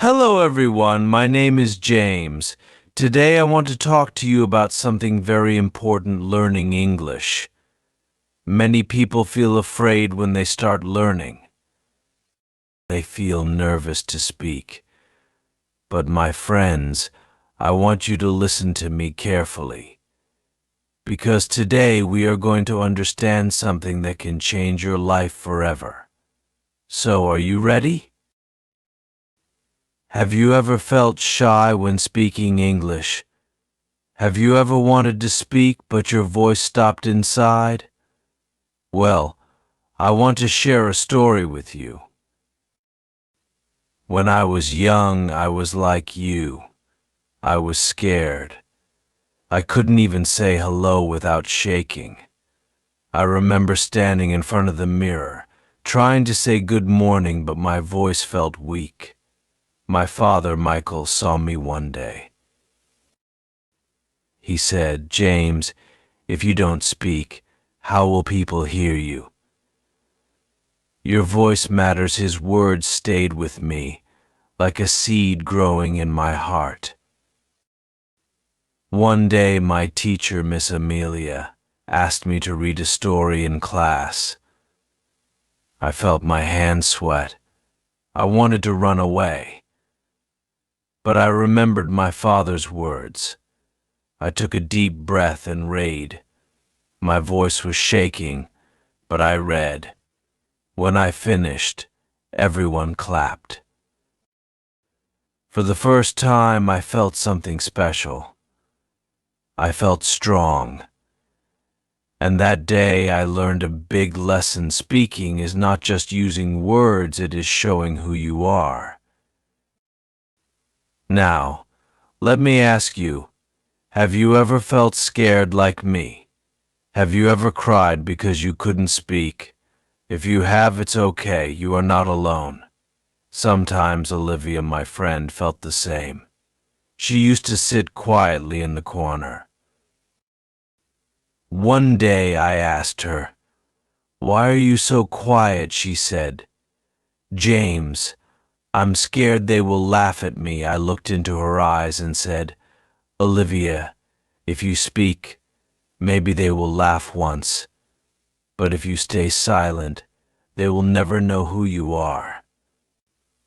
Hello everyone, my name is James. Today I want to talk to you about something very important: learning English. Many people feel afraid when they start learning. They feel nervous to speak. But my friends, I want you to listen to me carefully. Because today we are going to understand something that can change your life forever. So, are you ready? Have you ever felt shy when speaking English? Have you ever wanted to speak but your voice stopped inside? Well, I want to share a story with you. When I was young, I was like you. I was scared. I couldn't even say hello without shaking. I remember standing in front of the mirror, trying to say good morning, but my voice felt weak. My father, Michael, saw me one day. He said, "James, if you don't speak, how will people hear you? Your voice matters." His words stayed with me, like a seed growing in my heart. One day, my teacher, Miss Amelia, asked me to read a story in class. I felt my hands sweat. I wanted to run away. But I remembered my father's words. I took a deep breath and read. My voice was shaking, but I read. When I finished, everyone clapped. For the first time, I felt something special. I felt strong. And that day, I learned a big lesson. Speaking is not just using words, it is showing who you are. Now, let me ask you, have you ever felt scared like me? Have you ever cried because you couldn't speak? If you have, it's okay, you are not alone. Sometimes Olivia, my friend, felt the same. She used to sit quietly in the corner. One day I asked her, "Why are you so quiet?" She said, "James, I'm scared they will laugh at me." I looked into her eyes and said, "Olivia, if you speak, maybe they will laugh once. But if you stay silent, they will never know who you are."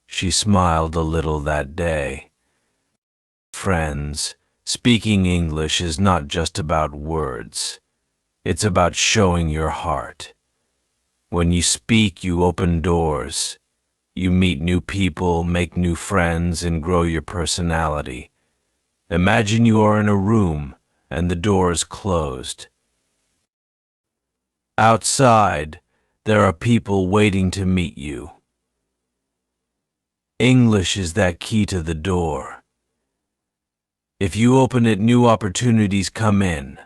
She smiled a little that day. Friends, speaking English is not just about words. It's about showing your heart. When you speak, you open doors. You meet new people, make new friends, and grow your personality. Imagine you are in a room and the door is closed. Outside, there are people waiting to meet you. English is that key to the door. If you open it, new opportunities come in.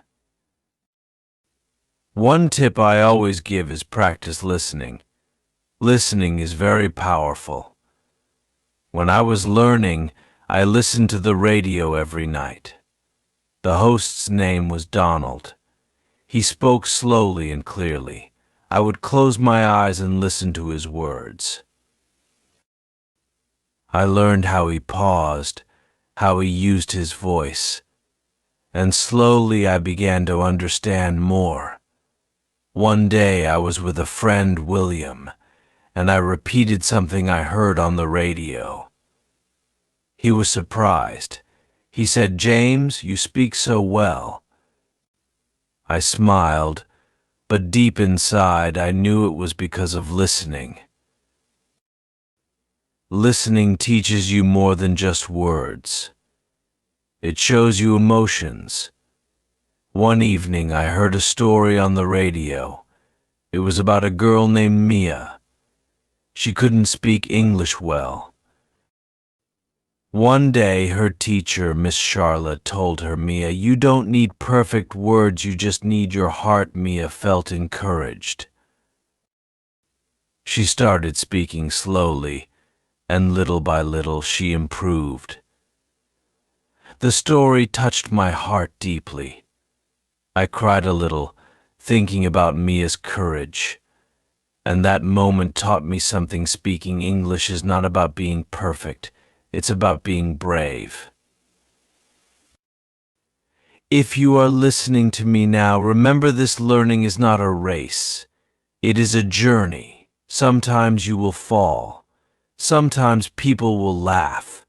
One tip I always give is practice listening. Listening is very powerful. When I was learning, I listened to the radio every night. The host's name was Donald. He spoke slowly and clearly. I would close my eyes and listen to his words. I learned how he paused, how he used his voice, and slowly I began to understand more. One day I was with a friend, William, and I repeated something I heard on the radio. He was surprised. He said, "James, you speak so well." I smiled, but deep inside I knew it was because of listening. Listening teaches you more than just words. It shows you emotions. One evening I heard a story on the radio. It was about a girl named Mia. She couldn't speak English well. One day her teacher, Miss Charlotte, told her, "Mia, you don't need perfect words, you just need your heart." Mia felt encouraged. She started speaking slowly, and little by little she improved. The story touched my heart deeply. I cried a little, thinking about Mia's courage. And that moment taught me something. Speaking English is not about being perfect. It's about being brave. If you are listening to me now, remember this learning is not a race. It is a journey. Sometimes you will fall. Sometimes people will laugh.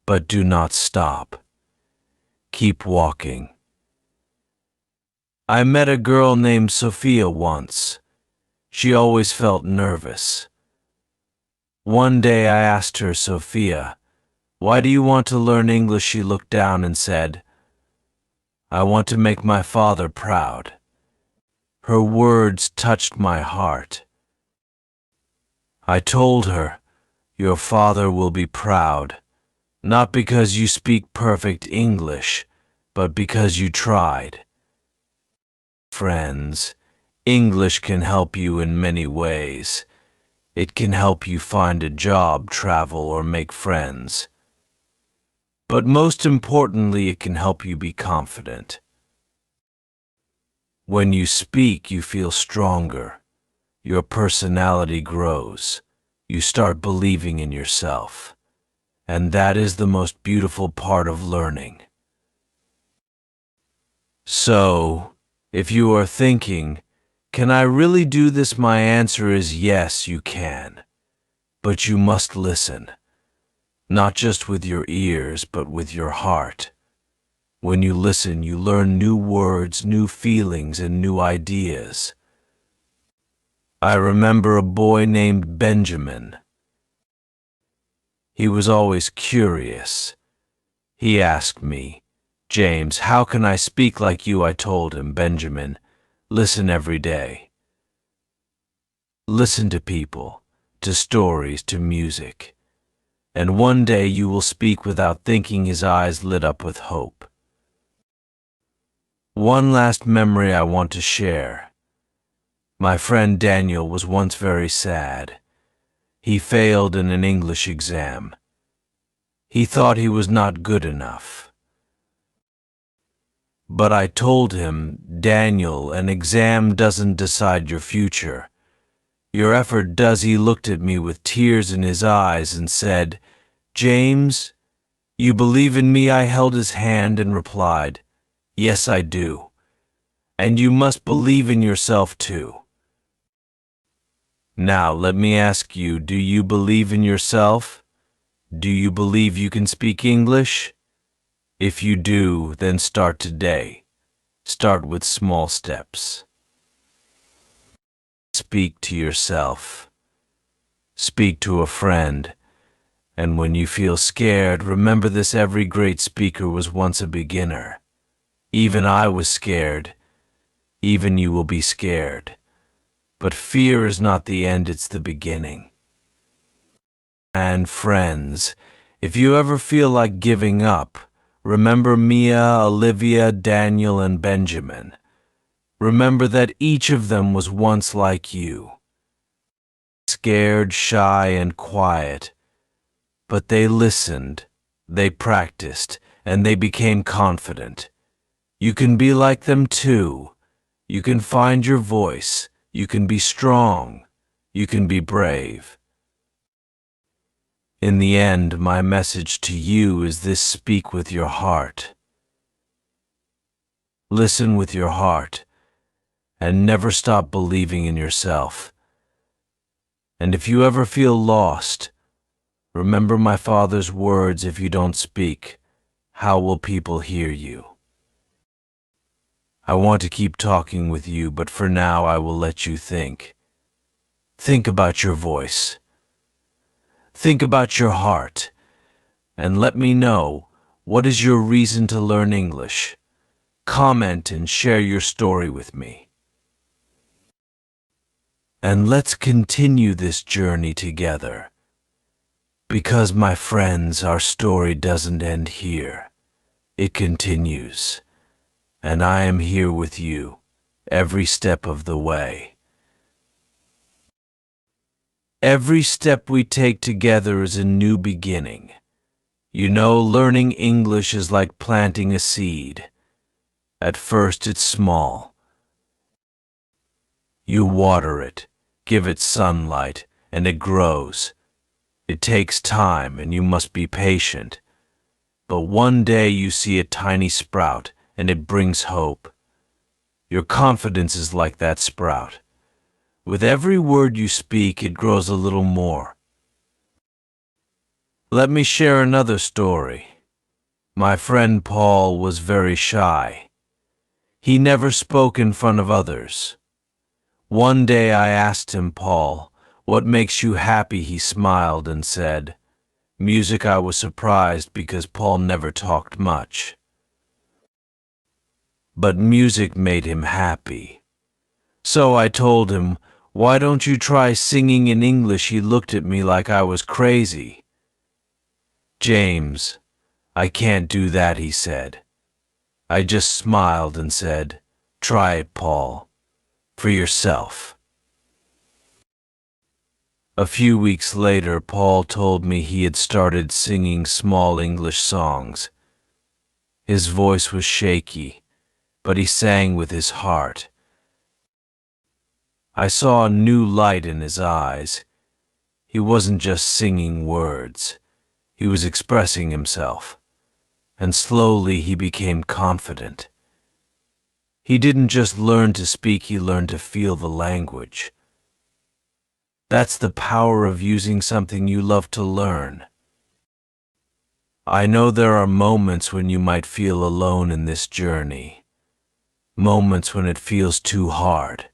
But do not stop. Keep walking. I met a girl named Sophia once. She always felt nervous. One day I asked her, "Sophia, why do you want to learn English?" She looked down and said, "I want to make my father proud." Her words touched my heart. I told her, "Your father will be proud, not because you speak perfect English, but because you tried." Friends, English can help you in many ways. It can help you find a job, travel, or make friends. But most importantly, it can help you be confident. When you speak, you feel stronger. Your personality grows. You start believing in yourself. And that is the most beautiful part of learning. So, if you are thinking, "Can I really do this?" my answer is yes, you can. But you must listen. Not just with your ears, but with your heart. When you listen, you learn new words, new feelings, and new ideas. I remember a boy named Benjamin. He was always curious. He asked me, "James, how can I speak like you?" I told him, "Benjamin, listen every day. Listen to people, to stories, to music. And one day you will speak without thinking." His eyes lit up with hope. One last memory I want to share. My friend Daniel was once very sad. He failed in an English exam. He thought he was not good enough. But I told him, "Daniel, an exam doesn't decide your future. Your effort does." He looked at me with tears in his eyes and said, "James, you believe in me?" I held his hand and replied, "Yes, I do. And you must believe in yourself too." Now, let me ask you, do you believe in yourself? Do you believe you can speak English? If you do, then start today. Start with small steps. Speak to yourself. Speak to a friend. And when you feel scared, remember this: every great speaker was once a beginner. Even I was scared. Even you will be scared. But fear is not the end, it's the beginning. And friends, if you ever feel like giving up, remember Mia, Olivia, Daniel, and Benjamin. Remember that each of them was once like you. Scared, shy, and quiet. But they listened, they practiced, and they became confident. You can be like them too. You can find your voice. You can be strong. You can be brave. In the end, my message to you is this: speak with your heart. Listen with your heart, and never stop believing in yourself. And if you ever feel lost, remember my father's words: if you don't speak, how will people hear you? I want to keep talking with you, but for now I will let you think. Think about your voice. Think about your heart. And let me know, what is your reason to learn English? Comment and share your story with me. And let's continue this journey together. Because, my friends, our story doesn't end here. It continues. And I am here with you, every step of the way. Every step we take together is a new beginning. You know, learning English is like planting a seed. At first it's small. You water it, give it sunlight, and it grows. It takes time and you must be patient. But one day you see a tiny sprout and it brings hope. Your confidence is like that sprout. With every word you speak, it grows a little more. Let me share another story. My friend Paul was very shy. He never spoke in front of others. One day I asked him, "Paul, what makes you happy?" He smiled and said, "Music." I was surprised because Paul never talked much. But music made him happy. So I told him, "Why don't you try singing in English?" He looked at me like I was crazy. "James, I can't do that," he said. I just smiled and said, "Try it, Paul, for yourself." A few weeks later, Paul told me he had started singing small English songs. His voice was shaky, but he sang with his heart. I saw a new light in his eyes. He wasn't just singing words. He was expressing himself. And slowly he became confident. He didn't just learn to speak, he learned to feel the language. That's the power of using something you love to learn. I know there are moments when you might feel alone in this journey. Moments when it feels too hard.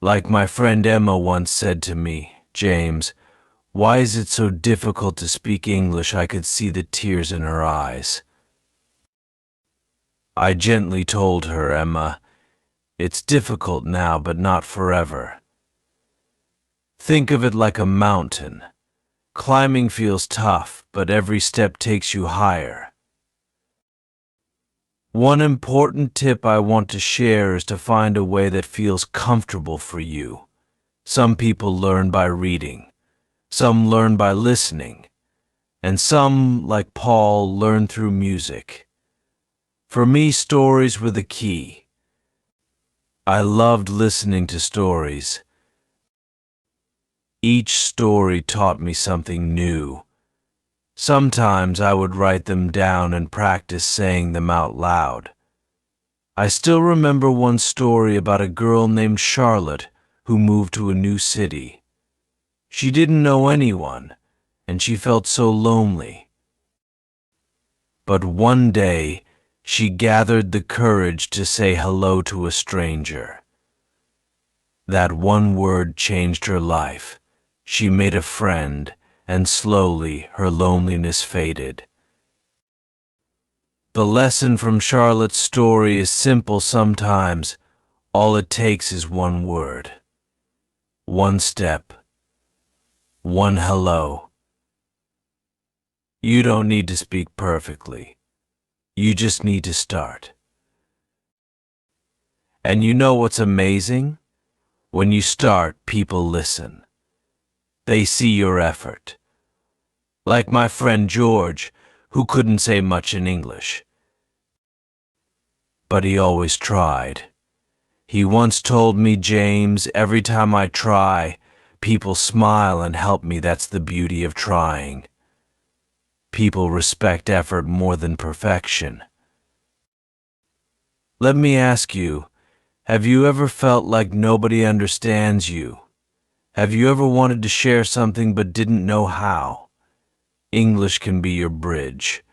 Like my friend Emma once said to me, "James, why is it so difficult to speak English?" I could see the tears in her eyes. I gently told her, "Emma, it's difficult now, but not forever. Think of it like a mountain. Climbing feels tough, but every step takes you higher." One important tip I want to share is to find a way that feels comfortable for you. Some people learn by reading, some learn by listening, and some, like Paul, learn through music. For me, stories were the key. I loved listening to stories. Each story taught me something new. Sometimes I would write them down and practice saying them out loud. I still remember one story about a girl named Charlotte who moved to a new city. She didn't know anyone, and she felt so lonely. But one day, she gathered the courage to say hello to a stranger. That one word changed her life. She made a friend, and slowly her loneliness faded. The lesson from Charlotte's story is simple sometimes. All it takes is one word, one step, one hello. You don't need to speak perfectly. You just need to start. And you know what's amazing? When you start, people listen. They see your effort. Like my friend George, who couldn't say much in English. But he always tried. He once told me, "James, every time I try, people smile and help me. That's the beauty of trying." People respect effort more than perfection. Let me ask you, have you ever felt like nobody understands you? Have you ever wanted to share something but didn't know how? English can be your bridge,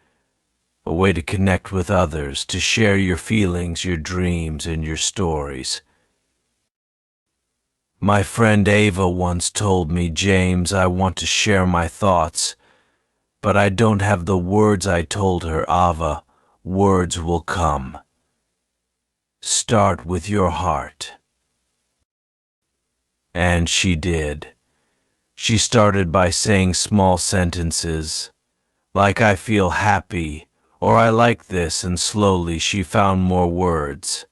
a way to connect with others, to share your feelings, your dreams, and your stories. My friend Ava once told me, "James, I want to share my thoughts, but I don't have the words." I told her, "Ava, words will come. Start with your heart." And she did. She started by saying small sentences, like "I feel happy," or "I like this," and slowly she found more words.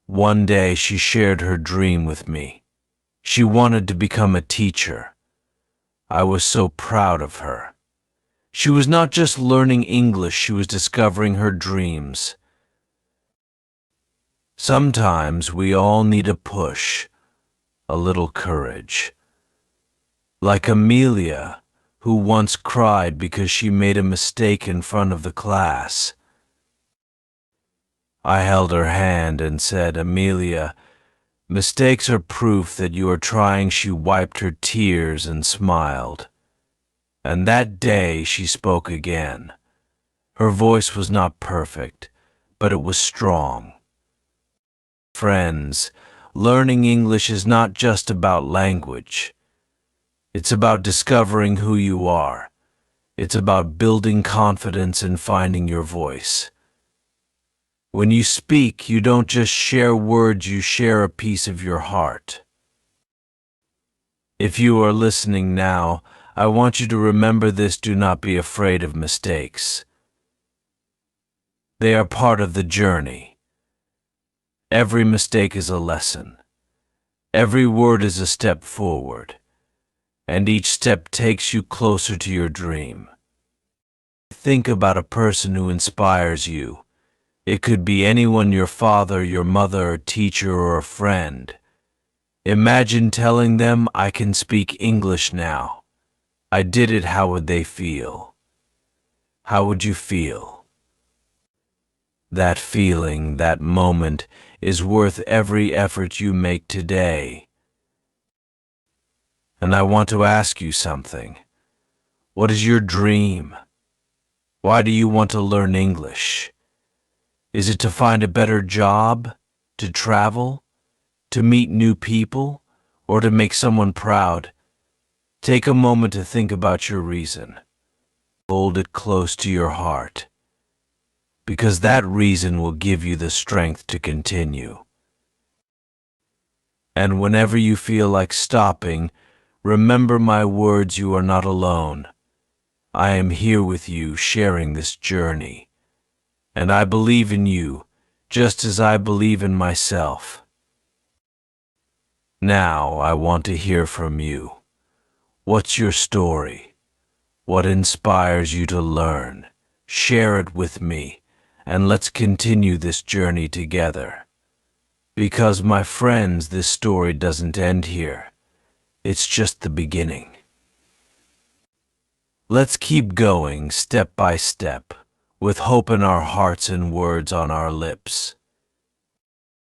One day she shared her dream with me. She wanted to become a teacher. I was so proud of her. She was not just learning English, she was discovering her dreams. Sometimes we all need a push, a little courage. Like Amelia, who once cried because she made a mistake in front of the class. I held her hand and said, "Amelia, mistakes are proof that you are trying." She wiped her tears and smiled. And that day she spoke again. Her voice was not perfect, but it was strong. Friends, learning English is not just about language. It's about discovering who you are. It's about building confidence and finding your voice. When you speak, you don't just share words, you share a piece of your heart. If you are listening now, I want you to remember this: do not be afraid of mistakes. They are part of the journey. Every mistake is a lesson. Every word is a step forward, and each step takes you closer to your dream. Think about a person who inspires you. It could be anyone: your father, your mother, a teacher, or a friend. Imagine telling them, "I can speak English now. I did it." How would they feel? How would you feel? That feeling, that moment, is worth every effort you make today. And I want to ask you something. What is your dream? Why do you want to learn English? Is it to find a better job, to travel, to meet new people, or to make someone proud? Take a moment to think about your reason. Hold it close to your heart, because that reason will give you the strength to continue. And whenever you feel like stopping, remember my words: you are not alone. I am here with you, sharing this journey. And I believe in you, just as I believe in myself. Now I want to hear from you. What's your story? What inspires you to learn? Share it with me, and let's continue this journey together. Because, my friends, this story doesn't end here. It's just the beginning. Let's keep going, step by step, with hope in our hearts and words on our lips.